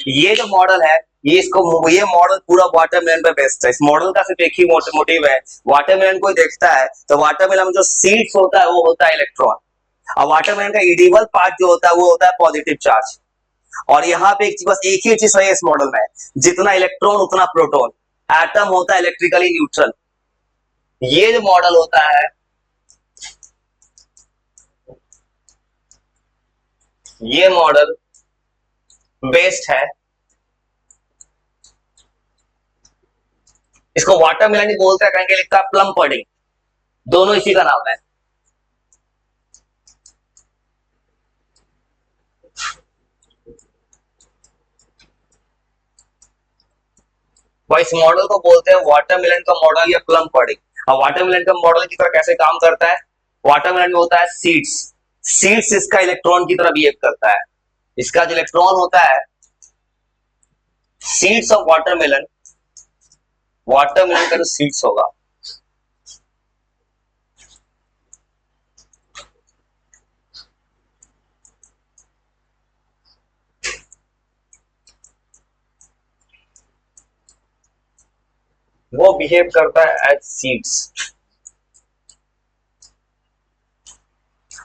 ये जो मॉडल है, ये मॉडल पूरा वाटरमेलन पे बेस्ड है। इस मॉडल का सिर्फ एक ही मोटिव है, वाटरमेलन को देखता है तो वाटरमेलन में जो सीड्स होता है वो होता है इलेक्ट्रॉन। अब वाटरमेलन का इडिबल पार्ट जो होता है वो होता है पॉजिटिव चार्ज। और यहाँ पे बस एक ही चीज है इस मॉडल में, जितना इलेक्ट्रॉन उतना प्रोटॉन। एटम होता है इलेक्ट्रिकली न्यूट्रल। ये जो मॉडल होता है, ये मॉडल बेस्ड है, इसको वाटरमेलन ही बोलते हैं, कहेंगे लिखता है प्लम पडिंग, दोनों इसी का नाम है। और इस मॉडल को बोलते हैं वाटरमेलन का मॉडल या प्लम पडिंग। अब वाटरमेलन का मॉडल की तरह कैसे काम करता है, वाटरमेलन में होता है सीड्स, सीड्स इसका इलेक्ट्रॉन की तरह बिहेव करता है। इसका जो इलेक्ट्रॉन होता है, सीड्स ऑफ वाटरमेलन, वाटरमेलन का जो सीड्स होगा, वो बिहेव करता है एज सीड्स।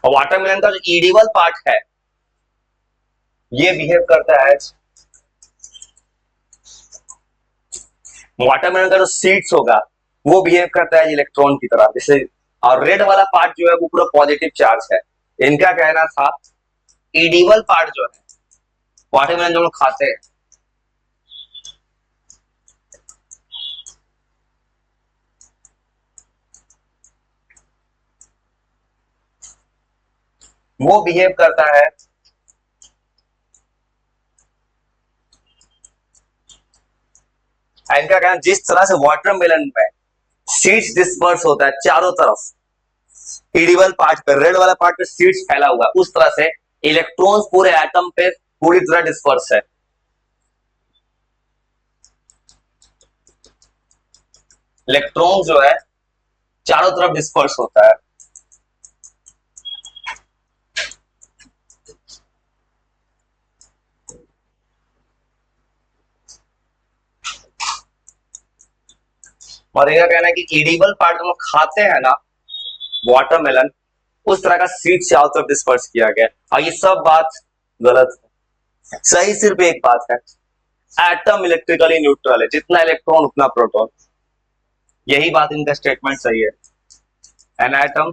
और वाटरमेलन का जो ईडिबल पार्ट है, ये बिहेव करता है एज, वाटरमेलन का जो सीड्स होगा वो बिहेव करता है इलेक्ट्रॉन की तरह जैसे। और रेड वाला पार्ट जो है वो पूरा पॉजिटिव चार्ज है। इनका कहना था ईडिबल पार्ट जो है, वाटरमेलन जो लोग खाते हैं, वो बिहेव करता है इनका कहना, जिस तरह से वाटरमेलन में सीड्स डिस्पर्स होता है चारों तरफ, ईडिबल पार्ट पे, रेड वाला पार्ट पे सीड्स फैला हुआ है, उस तरह से इलेक्ट्रॉन्स पूरे एटम पे पूरी तरह डिस्पर्स है। इलेक्ट्रॉन जो है चारों तरफ डिस्पर्स होता है। और इनका कहना है कि ईडिबल पार्ट जो लोग खाते हैं ना वाटरमेलन, उस तरह का सीड चारों तरफ डिस्पर्स किया गया। और ये सब बात गलत है, सही सिर्फ एक बात है, एटम इलेक्ट्रिकली न्यूट्रल है, जितना इलेक्ट्रॉन उतना प्रोटॉन। यही बात इनका स्टेटमेंट सही है। एन एटम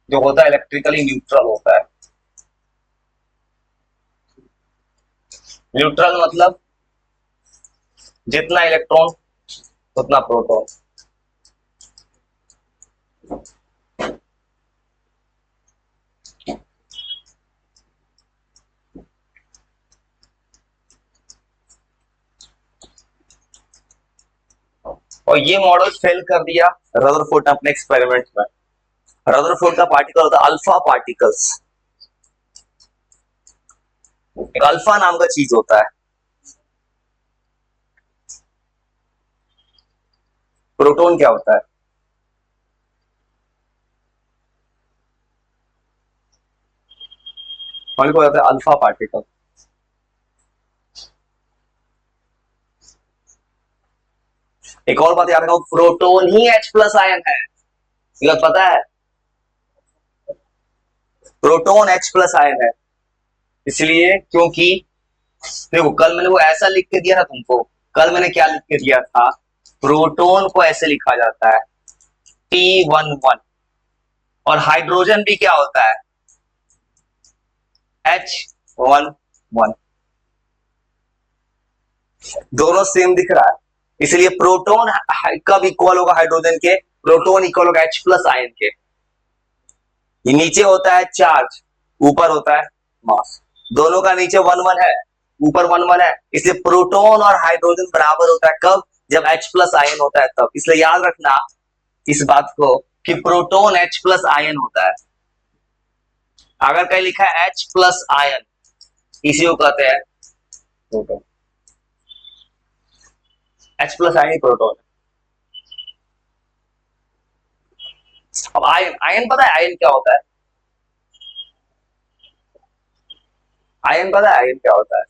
जो होता है इलेक्ट्रिकली न्यूट्रल होता है। न्यूट्रल मतलब जितना इलेक्ट्रॉन उतना प्रोटॉन। और ये मॉडल फेल कर दिया रदरफोर्ड ने अपने एक्सपेरिमेंट में। रदरफोर्ड का पार्टिकल होता है अल्फा पार्टिकल्स। एक अल्फा नाम का चीज होता है। प्रोटॉन क्या होता है, को होता है अल्फा पार्टिकल। एक और बात याद रखो, प्रोटॉन ही H प्लस आयन है, ये पता है, प्रोटॉन H प्लस आयन है। इसलिए क्योंकि देखो कल मैंने वो ऐसा लिख के दिया था तुमको, कल मैंने क्या लिख के दिया था, प्रोटॉन को ऐसे लिखा जाता है P11, और हाइड्रोजन भी क्या होता है H11, दोनों सेम दिख रहा है। इसलिए प्रोटॉन कब इक्वल होगा हाइड्रोजन के, प्रोटॉन इक्वल होगा H प्लस आयन के। ये नीचे होता है चार्ज, ऊपर होता है मास, दोनों का नीचे 1 1 है, ऊपर 1 1 है। इसलिए प्रोटॉन और हाइड्रोजन बराबर होता है कब, जब H प्लस आयन होता है तब। इसलिए याद रखना इस बात को कि प्रोटॉन H प्लस आयन होता है। अगर कहीं लिखा है H प्लस आयन, इसी को कहते हैं प्रोटॉन। H प्लस आयन ही प्रोटॉन है। अब आयन, आयन पता है आयन क्या होता है? आयन पता है आयन क्या होता है?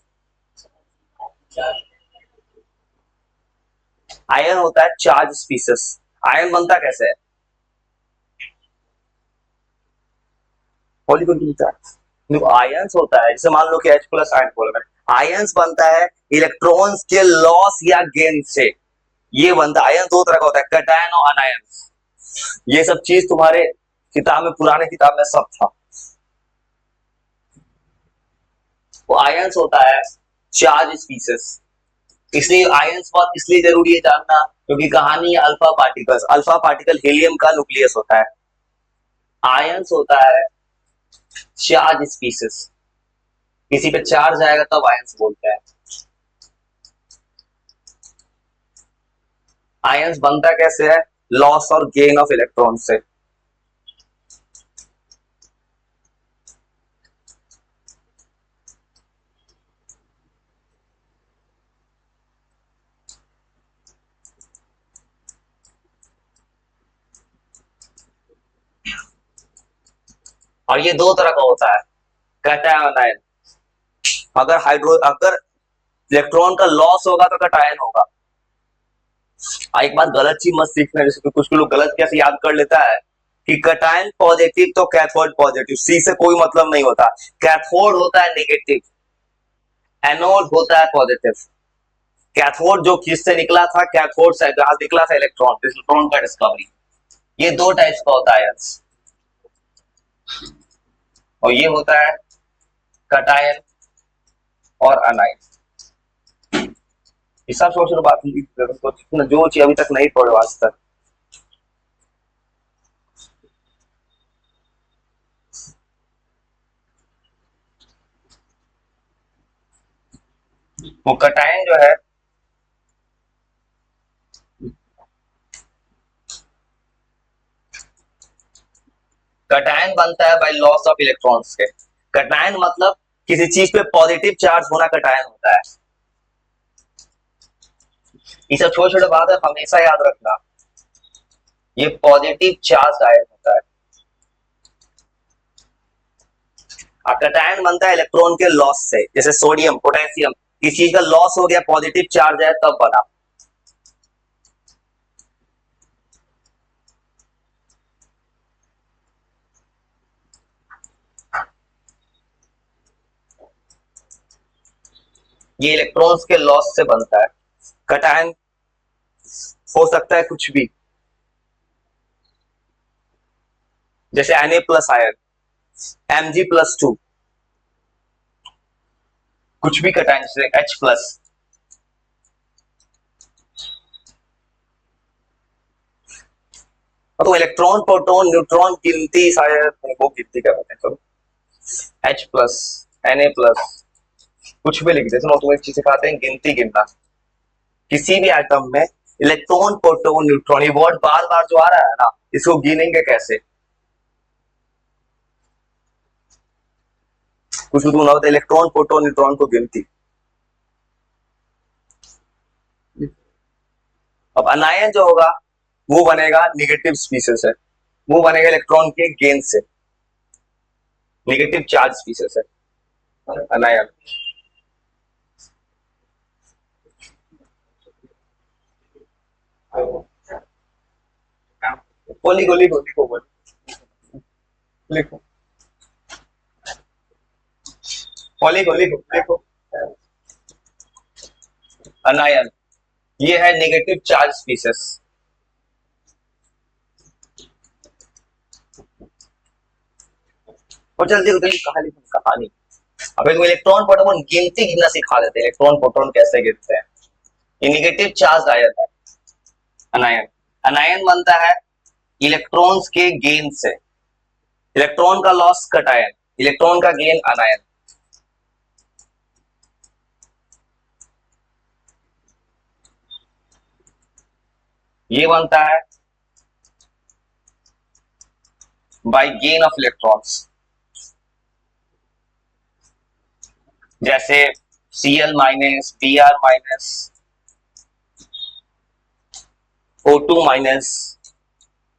आयन होता है चार्ज स्पीसीज। आयन बनता कैसे है? आयंस होता है, जैसे मान लो कि H प्लस आयन बोला मैंने, आयंस बनता है इलेक्ट्रॉन्स के लॉस या गेन से। ये बनता है, आयन दो तरह का होता है, कैटायन और अनायन। ये सब चीज तुम्हारे किताब में, पुराने किताब में सब था। वो आयंस होता है चार्ज स्पीसीज। इसलिए आयंस बहुत इसलिए जरूरी है जानना, क्योंकि कहानी है alpha particles. Alpha particle helium का न्यूक्लियस होता है। आयंस होता है चार्ज स्पीसीज। किसी पे चार्ज आएगा तब आयंस बोलते हैं। आयंस बनता कैसे है? लॉस और गेन ऑफ इलेक्ट्रॉन से। और ये दो तरह का होता है, कैटायन आयन। अगर इलेक्ट्रॉन का लॉस होगा तो कैटायन होगा। एक बात गलत चीज मत सीखना, जैसे कि कुछ लोग गलत कैसे याद कर लेता है कि कैटायन पॉजिटिव तो कैथोड पॉजिटिव, सी से कोई मतलब नहीं होता। कैथोड होता है नेगेटिव, एनोड होता है पॉजिटिव। कैथोड जो किससे निकला था, कैथोड से जहां निकला था इलेक्ट्रॉन, इलेक्ट्रॉन का डिस्कवरी। ये दो टाइप्स का होता है, और ये होता है कैटायन और अनायन। ये सब छोटी छोटी बात, जो चीज अभी तक नहीं पढ़ो आज तक। वो कैटायन जो है, कैटायन बनता है बाय लॉस ऑफ इलेक्ट्रॉन्स के। कैटायन मतलब किसी चीज पे पॉजिटिव चार्ज होना कैटायन होता है। ये सब छोटे छोटे बात है, हमेशा याद रखना। ये पॉजिटिव चार्ज आयन होता है। कैटायन बनता है इलेक्ट्रॉन के लॉस से, जैसे सोडियम, पोटेशियम, किसी चीज का लॉस हो गया, पॉजिटिव चार्ज है तब बना। ये इलेक्ट्रॉन्स के लॉस से बनता है। कैटायन हो सकता है कुछ भी, जैसे Na प्लस आयन, Mg+2, कुछ भी कैटायन, जैसे H प्लस। तो इलेक्ट्रॉन, प्रोटॉन, न्यूट्रॉन गिनती, शायद वो गिनती क्या कहते हैं, चलो H प्लस, Na+, कुछ भी लिख देते हैं। तुम्हें एक चीज सिखाते हैं, गिनती गिनना। किसी भी एटम में इलेक्ट्रॉन, प्रोटॉन, न्यूट्रॉन, ये वर्ड बार बार जो आ रहा है ना, इसको गिनेंगे कैसे? कुछ भी ना होता, इलेक्ट्रॉन, प्रोटॉन, न्यूट्रॉन को गिनती। अब अनायन जो होगा वो बनेगा निगेटिव स्पीसीज है, वो बनेगा इलेक्ट्रॉन के गेन से, नेगेटिव चार्ज स्पीसीज है अनायन। वो लिखो लिखो लिखो लिखो लिखो लिखो लिखो। अनायन ये है नेगेटिव चार्ज स्पीसीज। और जल्दी बताइए कहानी कहानी। अबे तो इलेक्ट्रॉन प्रोटॉन गिनती गिनना सिखा देते, इलेक्ट्रॉन प्रोटॉन कैसे गिनते हैं। ये नेगेटिव चार्ज आयन है अनायन। अनायन बनता है इलेक्ट्रॉन्स के गेन से। इलेक्ट्रॉन का लॉस कैटायन, इलेक्ट्रॉन का गेन अनायन। ये बनता है बाय गेन ऑफ इलेक्ट्रॉन्स, जैसे Cl-, Br-, O2-,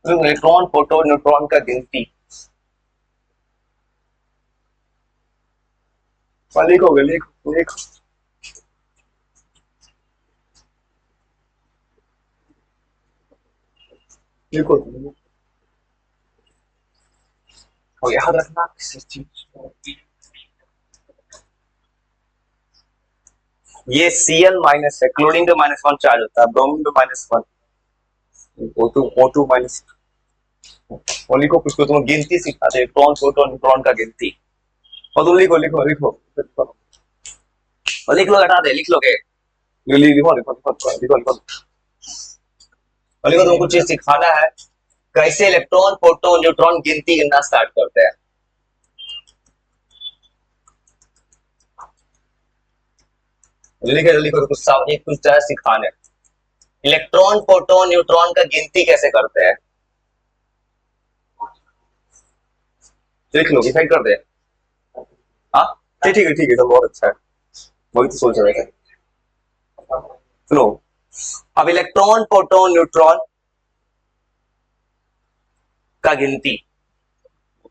electron proton neutron का गिनती लिखोगे, लिखो लिखो। लिखो और याद रखना किसी चीज ये Cl माइनस है, क्लोरीन पे -1 चार्ज होता है, ब्रोमीन पे -1, O2 माइनस। और लिखो कुछ, तुम गिनती सिखाते, इलेक्ट्रॉन प्रोटॉन न्यूट्रॉन का गिनती। और तुम लिखो लिखो लिखो और लिख लो, हटा दे, लिख लोगे, लिखो लिखो लिखो लिखो लिखो। और लिखो, तुमको चीज सिखाना है कैसे इलेक्ट्रॉन प्रोटॉन न्यूट्रॉन गिनती गिनना स्टार्ट करते हैं। लिखो लिखो कुछ सामने कुछ तरह सिखाने, इलेक्ट्रॉन प्रोटॉन न्यूट्रॉन का गिनती कैसे करते हैं। लिख लो, डिसाइड कर दे। हाँ ठीक है ठीक है, तो बहुत अच्छा है, वही तो सोच रहे थे। सुनो, अब इलेक्ट्रॉन प्रोटॉन न्यूट्रॉन का गिनती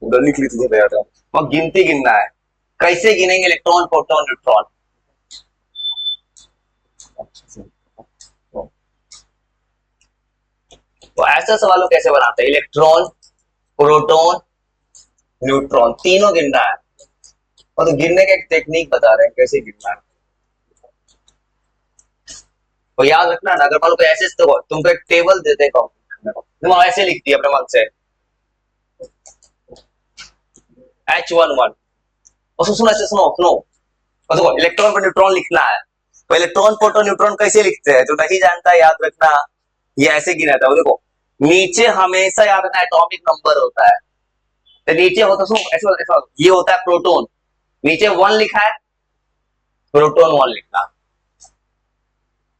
उधर लिख ली तुझे गया था, और गिनती गिनना है, कैसे गिनेंगे इलेक्ट्रॉन प्रोटॉन न्यूट्रॉन। तो ऐसा सवालों कैसे बनाते हैं, इलेक्ट्रॉन प्रोटॉन न्यूट्रॉन तीनों गिनना है, और तो गिनने का एक टेक्निक बता रहे हैं कैसे गिनना है। तो याद रखना ना, अगर मान लो ऐसे तो तुमको एक टेबल देते हैं, तुम ऐसे लिख दिया अपने मन से H11, और सुनो ऐसे, सुनो सुनो, और देखो इलेक्ट्रॉन पर न्यूट्रॉन लिखना है, तो इलेक्ट्रॉन प्रोटॉन न्यूट्रॉन कैसे लिखते हैं, जो नहीं जानता याद रखना, ये ऐसे गिना था। देखो नीचे हमेशा याद रखना एटॉमिक नंबर होता है, तो नीचे होता, सुनो ऐसा ऐसा, ये होता है प्रोटॉन, नीचे 1 लिखा है, प्रोटॉन 1 लिखना।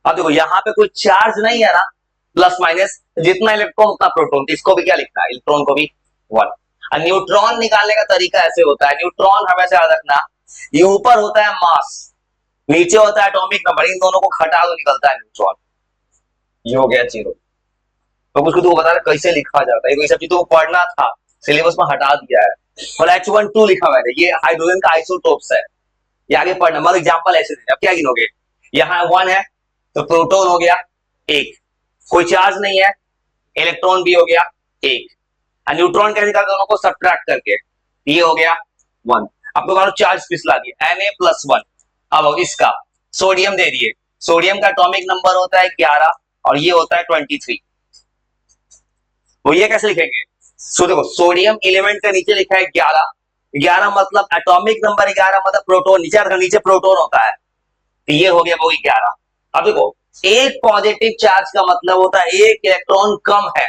अब देखो यहाँ पे कोई चार्ज नहीं है ना, प्लस माइनस, जितना इलेक्ट्रॉन उतना प्रोटॉन, तो इसको भी क्या लिखना है, इलेक्ट्रॉन को भी 1। और न्यूट्रॉन निकालने का तरीका ऐसे होता है, न्यूट्रॉन हमेशा याद रखना, ये ऊपर होता है मास, नीचे होता है एटॉमिक नंबर, इन दोनों को घटा दो, निकलता है न्यूट्रॉन, ये हो गया 0। तो कुछ तुमको बता रहा कैसे लिखा जाता है, ये सब चीज तो पढ़ना था, सिलेबस में हटा दिया है। और H12 लिखा हुआ है, ये हाइड्रोजन का आइसोटोप्स है, ये आगे पढ़ना, मतलब एग्जांपल ऐसे देना। अब क्या गिनोगे, यहाँ 1 है तो प्रोटॉन हो गया 1, कोई चार्ज नहीं है, इलेक्ट्रॉन भी हो गया 1, और न्यूट्रॉन कैसे निकालते, दोनों को सब्ट्रैक्ट करके, ये हो गया 1। अब तो मानो चार्ज पिछला दिया Na+1। अब इसका सोडियम दे दिए, सोडियम का एटॉमिक नंबर होता है 11 और ये होता है 23। वो ये कैसे लिखेंगे, सो देखो सोडियम एलिमेंट का नीचे लिखा है 11, 11 मतलब एटॉमिक नंबर 11 मतलब प्रोटॉन, नीचे प्रोटॉन होता है, तो ये हो गया वो 11। अब देखो एक पॉजिटिव चार्ज का मतलब होता है एक इलेक्ट्रॉन कम है,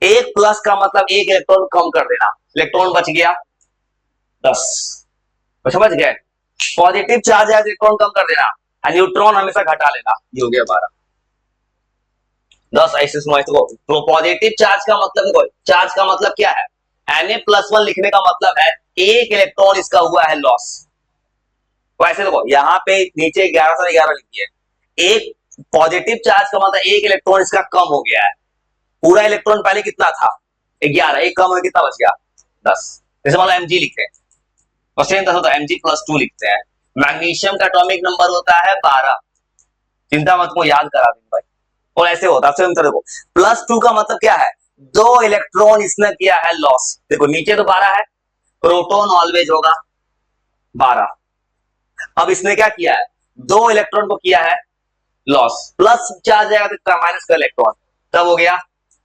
एक प्लस का मतलब एक इलेक्ट्रॉन कम कर देना, इलेक्ट्रॉन बच गया 10। तो समझ गए, पॉजिटिव चार्ज है इलेक्ट्रॉन कम कर देना, न्यूट्रॉन हमेशा घटा लेना, ये हो गया 12। 10 ऐसे सुनो, तो पॉजिटिव चार्ज का मतलब देखो, चार्ज का मतलब क्या है, Na+1 लिखने का मतलब है एक इलेक्ट्रॉन इसका हुआ है लॉस। तो ऐसे देखो यहाँ पे नीचे 11 से 11 लिखिए, एक पॉजिटिव चार्ज का मतलब एक इलेक्ट्रॉन इसका कम हो गया है, पूरा इलेक्ट्रॉन पहले कितना था 11, एक कम हो कितना बच गया 10। जैसे मान लो Mg लिखते हैं, तो सेम तरह होता है Mg+2 लिखते हैं। मैग्नीशियम का एटॉमिक नंबर होता है 12, चिंता मत को याद करा दूं भाई। और ऐसे होता है, देखो +2 का मतलब क्या है, 2 इलेक्ट्रॉन इसने किया है लॉस। देखो नीचे तो 12 है, प्रोटॉन ऑलवेज होगा 12, अब इसने क्या किया है, 2 इलेक्ट्रॉन को किया है लॉस, प्लस चार्ज आएगा तो माइनस का इलेक्ट्रॉन, तब हो गया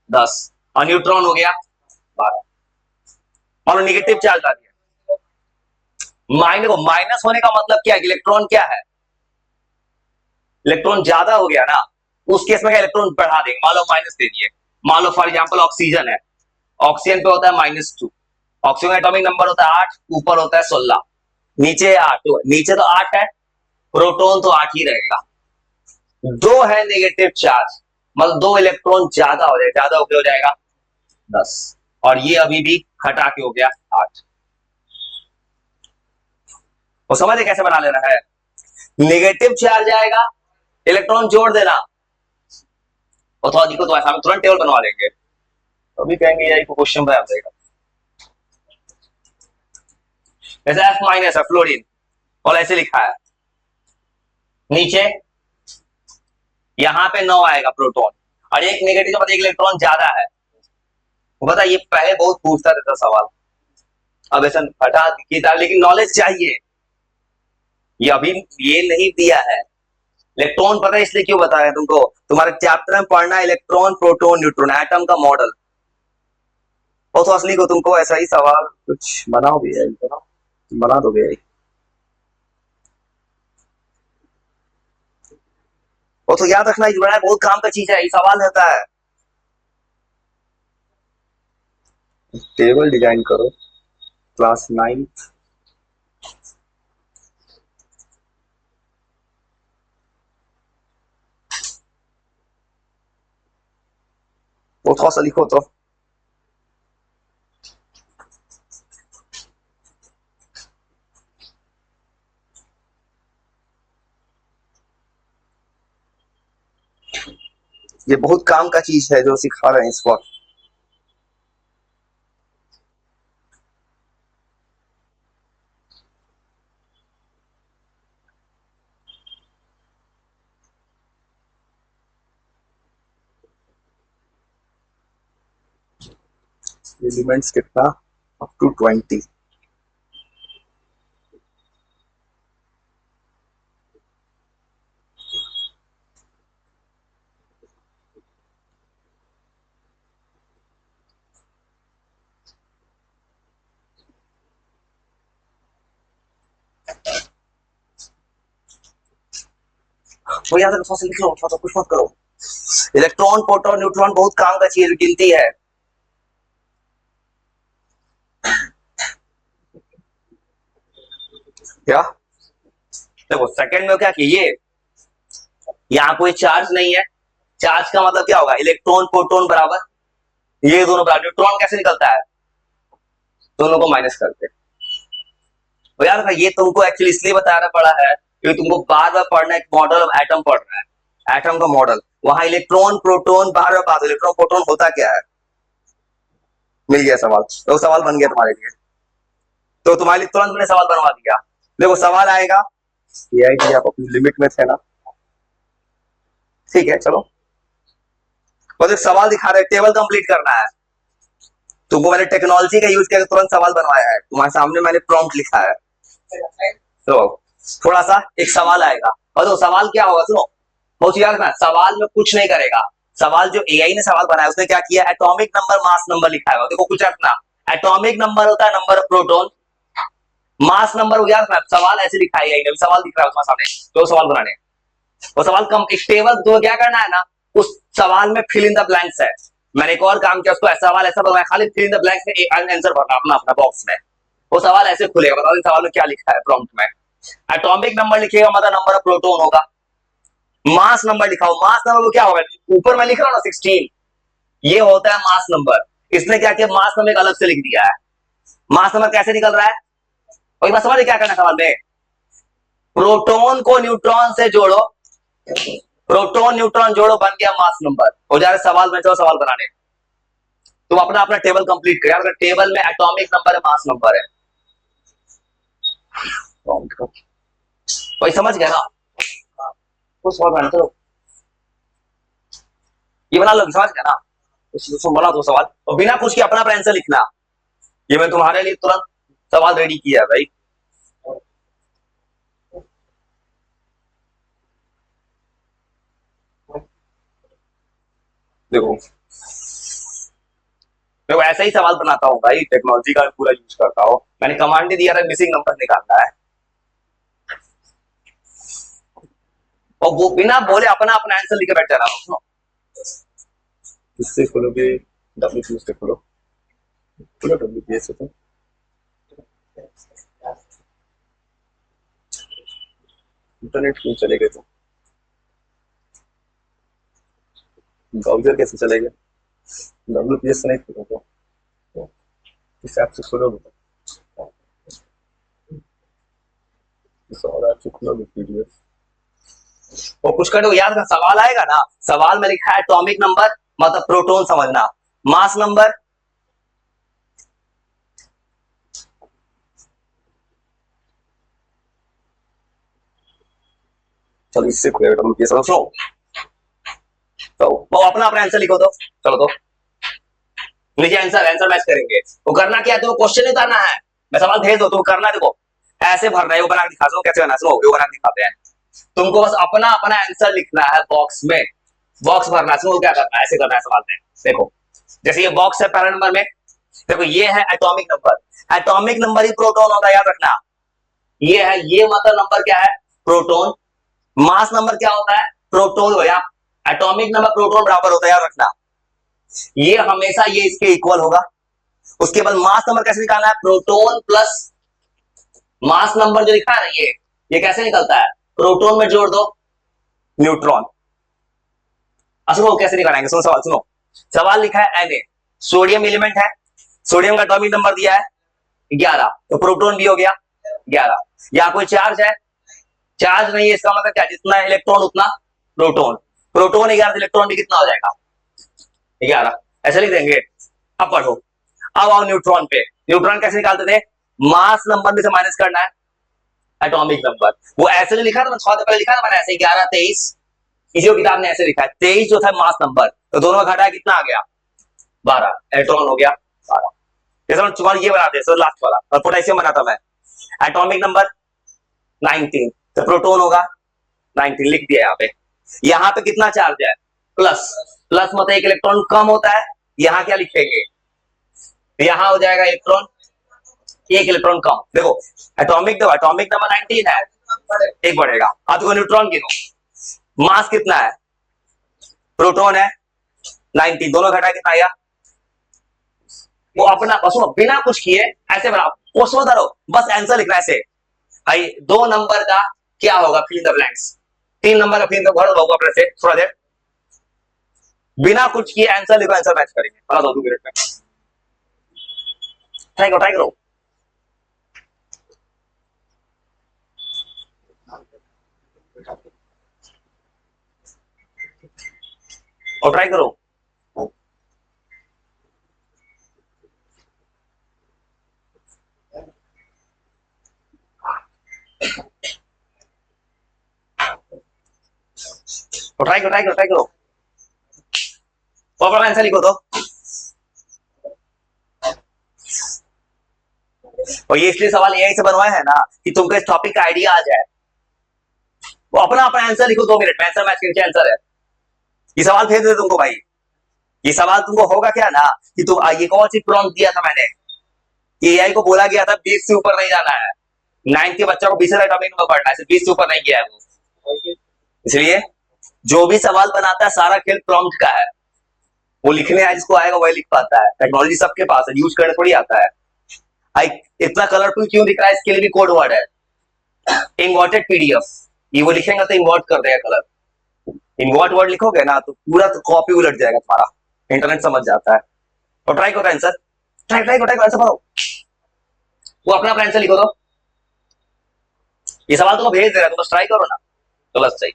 10, और न्यूट्रॉन हो गया 12, और निगेटिव चार्ज आ गया। माइनस होने का मतलब क्या है, इलेक्ट्रॉन क्या है, इलेक्ट्रॉन ज्यादा हो गया ना, उस केस में क्या इलेक्ट्रॉन बढ़ा देंगे, मान लो माइनस दे दिए, मान लो फॉर एग्जांपल ऑक्सीजन है, ऑक्सीजन पे होता है -2, ऑक्सीजन का एटॉमिक नंबर होता है 8, ऊपर होता है 16, नीचे 8, नीचे तो 8 है, प्रोटॉन तो 8 ही रहेगा, 2 है नेगेटिव चार्ज, मतलब 2 इलेक्ट्रॉन ज्यादा हो जाएगा, ज्यादा हो जाएगा 10, और ये अभी भी घटा के हो गया 8। वो समझे कैसे बना लेना है, नेगेटिव चार्ज आएगा, इलेक्ट्रॉन जोड़ देना, और थोड़ा दिक्कत तो ऐसा हम तुरंत टेबल बनवा लेंगे, अभी कहेंगे यही क्वेश्चन पे आ जाएगा। जैसे F माइनस है फ्लोरीन और ऐसे लिखा है, नीचे यहाँ पे 9 आएगा प्रोटॉन और एक नेगेटिव मतलब एक इलेक्ट्रॉन ज्यादा है। बता, ये पहले बहुत पूछता रहता सवाल, अब ऐसा हटा दिया, लेकिन नॉलेज चाहिए, ये अभी ये नहीं दिया है। इलेक्ट्रॉन पता है इसलिए क्यों बताया तुमको, तुम्हारे चैप्टर में पढ़ना इलेक्ट्रॉन प्रोटॉन न्यूट्रॉन एटम का मॉडल। और तो असली को तुमको ऐसा ही सवाल कुछ बनाओ भी है, बना दोगे। वो तो याद रखना जुड़ा है, बहुत काम का चीज है, ये सवाल रहता है। टेबल डिजाइन करो क्लास 9। वो थोड़ा सा लिखो तो। ये बहुत काम का चीज है जो सिखा रहे हैं इस वक्त। एलिमेंट्स कितना, अप टू 20। वो याद रखो, लिख लो, थोड़ा कुछ मत करो। इलेक्ट्रॉन प्रोटॉन न्यूट्रॉन बहुत काम का चीज गिनती है। क्या देखो सेकंड में क्या किए, यहाँ कोई चार्ज नहीं है, चार्ज का मतलब क्या होगा, इलेक्ट्रॉन प्रोटॉन बराबर, ये दोनों बराबर। न्यूट्रॉन कैसे निकलता है, दोनों को माइनस करके। तो यार ये तुमको एक्चुअली इसलिए बताना पड़ा है क्योंकि तुमको बार बार पढ़ना, एक मॉडल ऑफ एटम पढ़ रहा है, एटम का मॉडल, वहां इलेक्ट्रॉन प्रोटॉन बार बार बात, इलेक्ट्रॉन प्रोटॉन होता क्या है। मिल गया सवाल, तो सवाल बन गया तुम्हारे लिए, तो तुम्हारे लिए तुरंत मैंने सवाल बनवा दिया। देखो सवाल आएगा, ये आई आप अपनी लिमिट में थे ना, ठीक है चलो। बस एक सवाल दिखा रहे, टेबल कंप्लीट करना है तुमको, मैंने टेक्नोलॉजी का यूज करके तुरंत सवाल बनवाया है, तुम्हारे सामने मैंने प्रॉम्प्ट लिखा है। तो थोड़ा सा एक सवाल आएगा और तो सवाल क्या होगा सुनो, बहुत याद रखना, सवाल में कुछ नहीं करेगा। सवाल जो एआई ने सवाल बनाया उसने क्या किया, एटॉमिक नंबर मास नंबर लिखा है, देखो कुछ रखना, एटॉमिक नंबर होता है number of proton, mass number हो गया। सवाल ऐसे लिखा है एआई ने, सवाल दिख रहा है उसमें सामने, दो सवाल बनाने, वो सवाल कम एक टेबल, तो क्या करना है ना, उस सवाल में फिल इन द ब्लैंक्स है। मैंने एक और काम किया, उसको ऐसा सवाल ऐसा बनाया, खाली फिल इन द ब्लैंक्स में एक आंसर भरना अपना अपना बॉक्स में, वो सवाल ऐसे खुलेगा, बताओ इस सवाल में क्या लिखा है प्रॉम्प्ट में। एटॉमिक नंबर लिखिएगा मतलब नंबर ऑफ प्रोटॉन होगा, मास नंबर लिखाओ, मास नंबर वो क्या होगा, ऊपर मैं लिख रहा हूं ना 16, ये होता है मास नंबर। इसने क्या किया, मास नंबर अलग से लिख दिया है। मास नंबर कैसे निकल रहा है, और बात समझ क्या करना सवाल में, प्रोटॉन को न्यूट्रॉन से जोड़ो, प्रोटॉन न्यूट्रॉन जोड़ो, बन गया मास नंबर, हो जा रहा सवाल में, चलो सवाल बनाने, तुम अपना अपना टेबल कंप्लीट कर, अगर टेबल में एटॉमिक नंबर है मास नंबर है, कोई समझ गया ना, वो सवाल बनाना, चलो ये बना लो, समझ गया ना, बना दो सवाल और बिना कुछ के अपना अपना आंसर लिखना। ये मैं तुम्हारे लिए तुरंत सवाल रेडी किया है भाई। देखो मैं ऐसा ही सवाल बनाता हूँ भाई, टेक्नोलॉजी का पूरा यूज करता हूँ, मैंने कमांड ही दिया था मिसिंग नंबर निकालना है, और वो बिना बोले अपना अपना आंसर लिखे बैठ जा रहा हूँ। किससे खोलोगे, WPS से खोलो, खोलो WPS से, तो इंटरनेट क्यों चलेगा, तो ब्राउजर कैसे चलेगा, WPS से नहीं खोलोगे, इस ऐप से खोलोगे, इस और ऐप से खोलोगे PDF, और कुछ कर याद का सवाल आएगा ना, सवाल में लिखा है एटॉमिक नंबर मतलब प्रोटॉन समझना, मास नंबर, चलो इससे ये समझो। तो वो अपना अपना आंसर लिखो तो, चलो तो नीचे आंसर मैच करेंगे। वो करना क्या है, तो क्वेश्चन नहीं करना है, मैं सवाल भेज दो तो करना, देखो ऐसे भरना है, वो बना के दिखा दो कैसे बना, सुनो वो बना के दिखाते हैं। तुमको बस अपना अपना आंसर लिखना है बॉक्स में, बॉक्स भरना है, सुनो क्या करना है, ऐसे करना है सवाल में। देखो जैसे ये बॉक्स है पैरा नंबर में, देखो ये है एटॉमिक नंबर, एटॉमिक नंबर ही प्रोटॉन होता है, याद रखना। ये है, ये मतलब नंबर क्या है, प्रोटॉन। मास नंबर क्या होता है, प्रोटॉन हो, या एटॉमिक नंबर प्रोटॉन बराबर होता है, याद रखना। ये हमेशा ये इसके इक्वल होगा। उसके बाद मास नंबर कैसे निकालना है, प्रोटॉन प्लस मास नंबर जो लिखा है ना, ये कैसे निकलता है, प्रोटॉन में जोड़ दो न्यूट्रॉन। सुनो कैसे निकालेंगे, सुनो सवाल सुनो। सवाल लिखा है Na, सोडियम एलिमेंट है, सोडियम का एटॉमिक नंबर दिया है 11, तो प्रोटॉन भी हो गया 11। यहां कोई चार्ज है, चार्ज नहीं है, इसका मतलब क्या, जितना इलेक्ट्रॉन उतना प्रोटॉन, प्रोटॉन 11, इलेक्ट्रॉन भी कितना हो जाएगा 11, ऐसे लिख देंगे। अब पढ़ो, अब आओ न्यूट्रॉन पे। न्यूट्रॉन कैसे निकालते थे, मास नंबर में से माइनस करना है एटॉमिक नंबर। वो ऐसे नहीं लिखा था, थोड़ा पहले लिखा था मैंने ऐसे 11 23, इसी को किताब ने ऐसे लिखा है। 23 जो था मास नंबर, तो दोनों में घटाया कितना आ गया 12, इलेक्ट्रॉन हो गया 12। जैसे ये बनाते हैं लास्ट वाला, और पोटेशियम बनाता मैं, एटॉमिक नंबर 19, तो प्रोटॉन होगा 19, लिख दिया यहाँ पे। यहाँ पे कितना चार्ज है, प्लस, प्लस मतलब एक इलेक्ट्रॉन कम होता है। यहाँ क्या लिखेंगे, यहाँ हो जाएगा इलेक्ट्रॉन, एक इलेक्ट्रॉन कम। देखो एटॉमिक नंबर 19 है, एक बढ़ेगा। अब देखो न्यूट्रॉन गिनो, मास कितना है, प्रोटॉन है 19, दोनों घटा कितना आया, वो अपना बसो बिना कुछ किए ऐसे बना, क्वेश्चन धरो बस आंसर लिखना है ऐसे। भाई 2 नंबर का क्या होगा, fill in the blanks, 3 number का फिल इन द भर दो अपने से, थोड़ा देर बिना कुछ किए आंसर लिखो, आंसर मैच करेंगे, बता दो 2 मिनट में। ट्राई करो। और ट्राई करो, और ट्राई करो, और आंसर लिखो तो। और ये इसलिए सवाल यही से बनवाए है ना कि तुमको इस टॉपिक का आइडिया आ जाए। वो अपना अपना आंसर लिखो 2 मिनट में, आंसर मैच करके आंसर है। ये सवाल भेज दे तुमको भाई, ये सवाल तुमको होगा क्या ना कि तुम ये कौन सी प्रॉम्प्ट दिया था मैंने, एआई को बोला गया था 20 से ऊपर नहीं जाना है, 9 के बच्चों को 20 एटॉमिक नंबर पढ़ना है, 20 से ऊपर नहीं किया है वो। इसलिए जो भी सवाल बनाता है सारा खेल प्रॉम्प्ट का है, वो लिखने है जिसको आएगा वही लिख पाता है। टेक्नोलॉजी सबके पास है, यूज करने थोड़ी आता है। आई इतना कलरफुल क्यों दिख रहा है, इसके लिए भी कोड वर्ड है, इन्वर्टेड पीडीएफ। ये वो लिखेंगे तो इन्वर्ट कर देगा कलर, इन्वर्ट वर्ड लिखोगे ना तो पूरा तो कॉपी उलट जाएगा तुम्हारा, इंटरनेट समझ जाता है। और ट्राई करो आंसर, ट्राई करो आंसर पढ़ो, वो अपना आंसर लिखो तो। ये सवाल तुमको भेज दे रहा है, तुम बस ट्राई करो ना, तो बस सही।